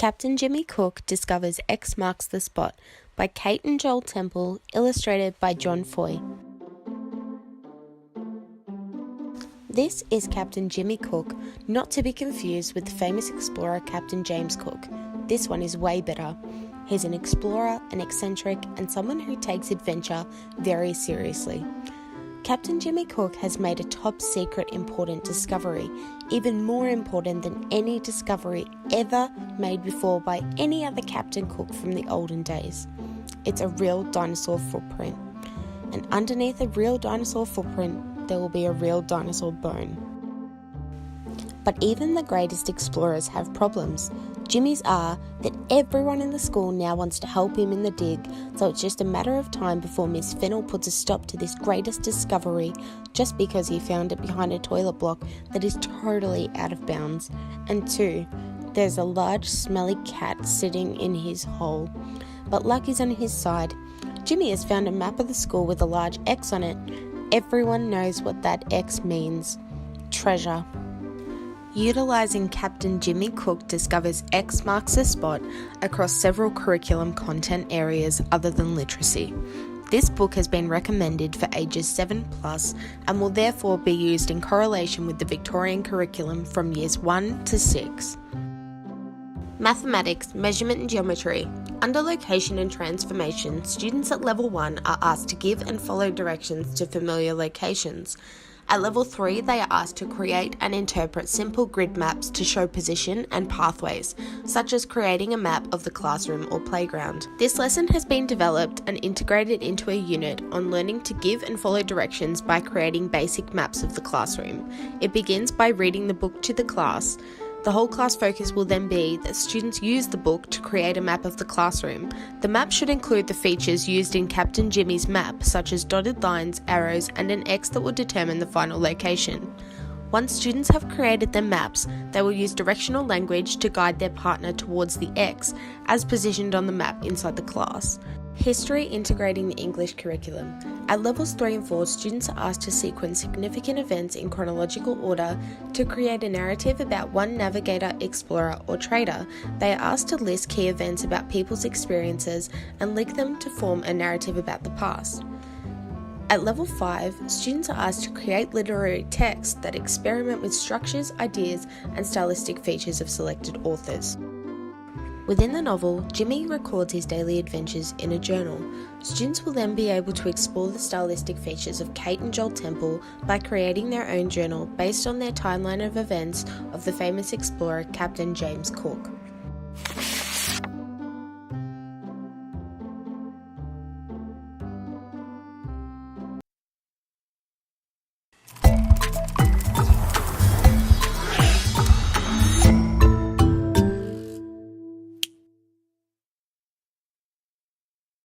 Captain Jimmy Cook discovers X marks the spot by Kate and Joel Temple, illustrated by John Foy. This is Captain Jimmy Cook, not to be confused with the famous explorer Captain James Cook. This one is way better. He's an explorer, an eccentric, and someone who takes adventure very seriously. Captain Jimmy Cook has made a top secret important discovery, even more important than any discovery ever made before by any other Captain Cook from the olden days. It's a real dinosaur footprint. And underneath a real dinosaur footprint, there will be a real dinosaur bone. But even the greatest explorers have problems. Jimmy's are that everyone in the school now wants to help him in the dig, so it's just a matter of time before Miss Fennell puts a stop to this greatest discovery just because he found it behind a toilet block that is totally out of bounds. And 2, there's a large smelly cat sitting in his hole. But luck is on his side. Jimmy has found a map of the school with a large X on it. Everyone knows what that X means. Treasure. Utilising Captain Jimmy Cook discovers X marks the spot across several curriculum content areas other than literacy. This book has been recommended for ages 7+ and will therefore be used in correlation with the Victorian curriculum from years 1 to 6. Mathematics, measurement and geometry. Under location and transformation, students at level 1 are asked to give and follow directions to familiar locations. At level 3, they are asked to create and interpret simple grid maps to show position and pathways, such as creating a map of the classroom or playground. This lesson has been developed and integrated into a unit on learning to give and follow directions by creating basic maps of the classroom. It begins by reading the book to the class. The whole class focus will then be that students use the book to create a map of the classroom. The map should include the features used in Captain Jimmy's map, such as dotted lines, arrows, and an X that will determine the final location. Once students have created their maps, they will use directional language to guide their partner towards the X, as positioned on the map inside the class. History integrating the English curriculum. At levels 3 and 4, students are asked to sequence significant events in chronological order to create a narrative about one navigator, explorer, or trader. They are asked to list key events about people's experiences and link them to form a narrative about the past. At level 5, students are asked to create literary texts that experiment with structures, ideas, and stylistic features of selected authors. Within the novel, Jimmy records his daily adventures in a journal. Students will then be able to explore the stylistic features of Kate and Joel Temple by creating their own journal based on their timeline of events of the famous explorer Captain James Cook.